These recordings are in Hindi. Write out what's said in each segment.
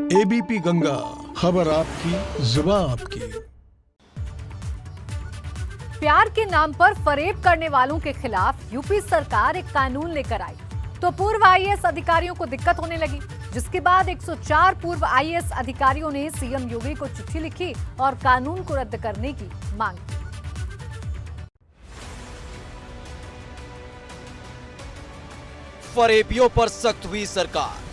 एबीपी गंगा, खबर आपकी, जुबान आपकी। प्यार के नाम पर फरेब करने वालों के खिलाफ यूपी सरकार एक कानून लेकर आई तो पूर्व आईएएस अधिकारियों को दिक्कत होने लगी, जिसके बाद 104 पूर्व आईएएस अधिकारियों ने सीएम योगी को चिट्ठी लिखी और कानून को रद्द करने की मांग की। फरेबियों पर सख्त हुई सरकार,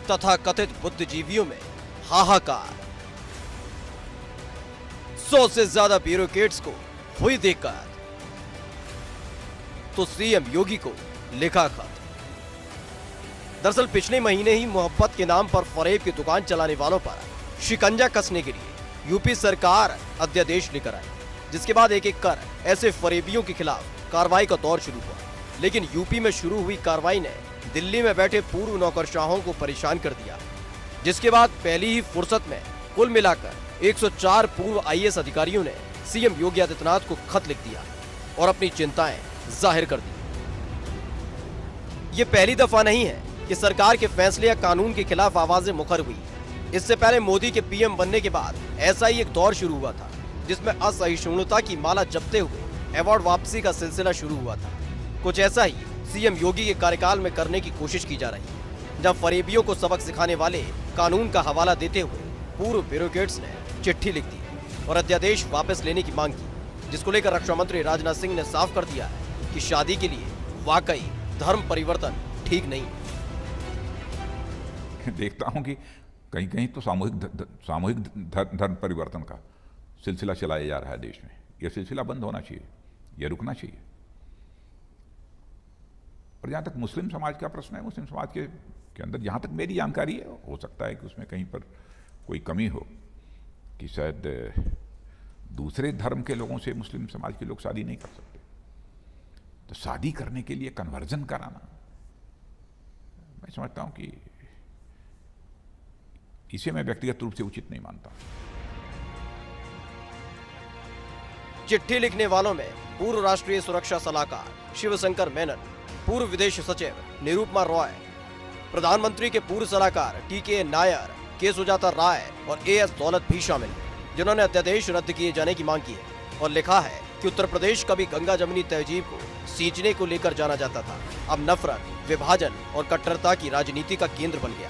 तथा कथित बुद्धिजीवियों में हाहाकार। 100 से ज्यादा ब्यूरोक्रेट्स को हुई दिक्कत, तो सीएम योगी को लिखा खत। दरअसल पिछले महीने ही मोहब्बत के नाम पर फरेब की दुकान चलाने वालों पर शिकंजा कसने के लिए यूपी सरकार अध्यादेश लेकर आई, जिसके बाद एक एक कर ऐसे फरेबियों के खिलाफ कार्रवाई का दौर शुरू हुआ। लेकिन यूपी में शुरू हुई कार्रवाई ने दिल्ली में बैठे पूर्व नौकरशाहों को परेशान कर दिया, जिसके बाद पहली ही फुर्सत में कुल मिलाकर 104 पूर्व आईएएस अधिकारियों ने सीएम योगी आदित्यनाथ को खत लिख दिया और अपनी चिंताएं जाहिर कर दी। ये पहली दफा नहीं है कि सरकार के फैसले या कानून के खिलाफ आवाजें मुखर हुई। इससे पहले मोदी के पीएम बनने के बाद ऐसा ही एक दौर शुरू हुआ था, जिसमें असहिष्णुता की माला जपते हुए अवार्ड वापसी का सिलसिला शुरू हुआ था। कुछ ऐसा ही सीएम योगी के कार्यकाल में करने की कोशिश की जा रही है, जब फरेबियों को सबक सिखाने वाले कानून का हवाला देते हुए पूर्व ब्यूरोक्रेट्स ने चिट्ठी लिख दी और अध्यादेश वापस लेने की मांग की, जिसको लेकर रक्षा मंत्री राजनाथ सिंह ने साफ कर दिया है कि शादी के लिए वाकई धर्म परिवर्तन ठीक नहीं। देखता हूं कि कहीं कहीं तो सामूहिक धर्म परिवर्तन का सिलसिला चलाया जा रहा है देश में। यह सिलसिला बंद होना चाहिए, यह रुकना चाहिए। और जहाँ तक मुस्लिम समाज का प्रश्न है, मुस्लिम समाज के अंदर जहाँ तक मेरी जानकारी है, हो सकता है कि उसमें कहीं पर कोई कमी हो कि शायद दूसरे धर्म के लोगों से मुस्लिम समाज के लोग शादी नहीं कर सकते, तो शादी करने के लिए कन्वर्जन कराना, मैं समझता हूँ कि इसे मैं व्यक्तिगत रूप से उचित नहीं मानता। चिट्ठी लिखने वालों में पूर्व राष्ट्रीय सुरक्षा सलाहकार शिवशंकर मेनन, पूर्व विदेश सचिव निरुपमा रॉय, प्रधानमंत्री के पूर्व सलाहकार टीके नायर, के सुजाता राय और एएस दौलत भी शामिल हैं, जिन्होंने अध्यादेश रद्द किए जाने की मांग की है और लिखा है कि उत्तर प्रदेश कभी गंगा जमुनी तहजीब को सींचने को लेकर जाना जाता था, अब नफरत, विभाजन और कट्टरता की राजनीति का केंद्र बन गया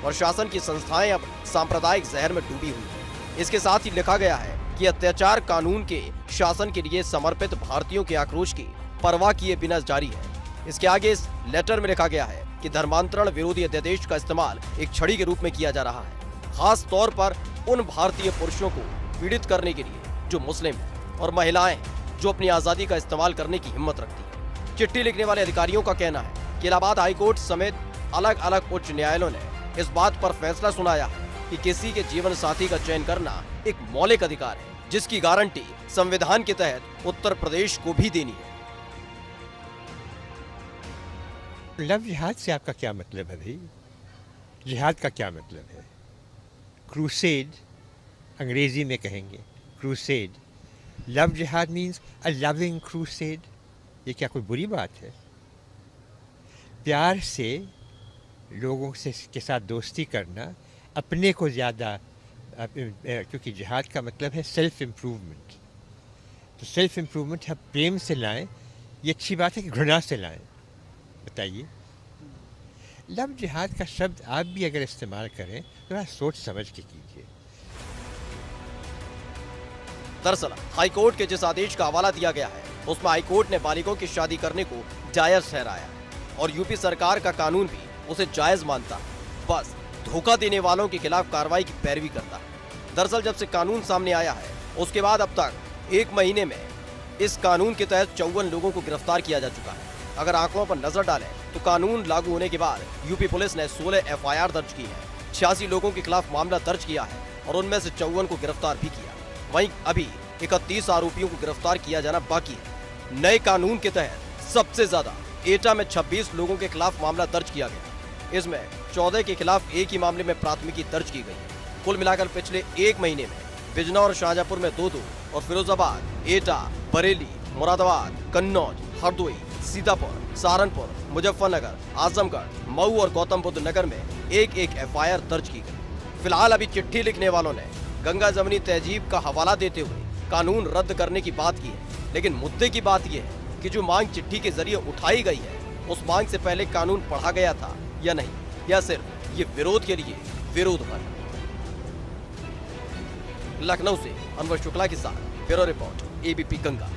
और शासन की संस्थाएं अब सांप्रदायिक जहर में डूबी हुई हैं। इसके साथ ही लिखा गया है कि अत्याचार कानून के शासन के लिए समर्पित भारतीयों के आक्रोश की परवाह किए बिना जारी है। इसके आगे इस लेटर में लिखा गया है कि धर्मांतरण विरोधी अध्यादेश का इस्तेमाल एक छड़ी के रूप में किया जा रहा है, खास तौर पर उन भारतीय पुरुषों को पीड़ित करने के लिए जो मुस्लिम हैं और महिलाएं जो अपनी आजादी का इस्तेमाल करने की हिम्मत रखती हैं। चिट्ठी लिखने वाले अधिकारियों का कहना है कि इलाहाबाद हाईकोर्ट समेत अलग अलग उच्च न्यायालयों ने इस बात पर फैसला सुनाया है कि किसी के जीवन साथी का चयन करना एक मौलिक अधिकार है, जिसकी गारंटी संविधान के तहत उत्तर प्रदेश को भी देनी है। लव जिहाद से आपका क्या मतलब है भाई? जिहाद का क्या मतलब है? क्रूसेड अंग्रेजी में कहेंगे क्रूसेड। लव जिहाद मीन्स अ लविंग क्रूसेड। ये क्या कोई बुरी बात है? प्यार से लोगों से के साथ दोस्ती करना, अपने को ज़्यादा, क्योंकि जिहाद का मतलब है सेल्फ इम्प्रूवमेंट, तो सेल्फ इम्प्रूवमेंट हम प्रेम से लाएं, ये अच्छी बात है कि घृणा से लाएं? बताइए। लव जिहाद का शब्द आप भी अगर इस्तेमाल करें तो थोड़ा सोच समझ के कीजिए। दरअसल हाईकोर्ट के जिस आदेश का हवाला दिया गया है, उसमें हाईकोर्ट ने बालिगों की शादी करने को जायज ठहराया और यूपी सरकार का कानून भी उसे जायज मानता, बस धोखा देने वालों के खिलाफ कार्रवाई की पैरवी करता है। दरअसल जब से कानून सामने आया है, उसके बाद अब तक एक महीने में इस कानून के तहत 54 लोगों को गिरफ्तार किया जा चुका है। अगर आंकड़ों पर नजर डालें तो कानून लागू होने के बाद यूपी पुलिस ने 16 एफआईआर दर्ज की है, 86 लोगों के खिलाफ मामला दर्ज किया है और उनमें से 54 को गिरफ्तार भी किया। वहीं अभी 31 आरोपियों को गिरफ्तार किया जाना बाकी है। नए कानून के तहत सबसे ज्यादा एटा में 26 लोगों के खिलाफ मामला दर्ज किया गया। इसमें 14 के खिलाफ एक ही मामले में प्राथमिकी दर्ज की गई है। कुल मिलाकर पिछले एक महीने में बिजनौर और शाहजहांपुर में 2-2 और फिरोजाबाद, एटा, बरेली, मुरादाबाद, कन्नौज, हरदोई, सीतापुर, सहारनपुर, मुजफ्फरनगर, आजमगढ़, मऊ और गौतम बुद्ध नगर में एक एक एफआईआर दर्ज की गई। फिलहाल अभी चिट्ठी लिखने वालों ने गंगा जमनी तहजीब का हवाला देते हुए कानून रद्द करने की बात की है, लेकिन मुद्दे की बात यह है कि जो मांग चिट्ठी के जरिए उठाई गई है उस मांग से पहले कानून पढ़ा गया था या नहीं, या सिर्फ ये विरोध के लिए विरोध बना। लखनऊ से अनवर शुक्ला के साथ ब्यूरो रिपोर्ट, एबीपी गंगा।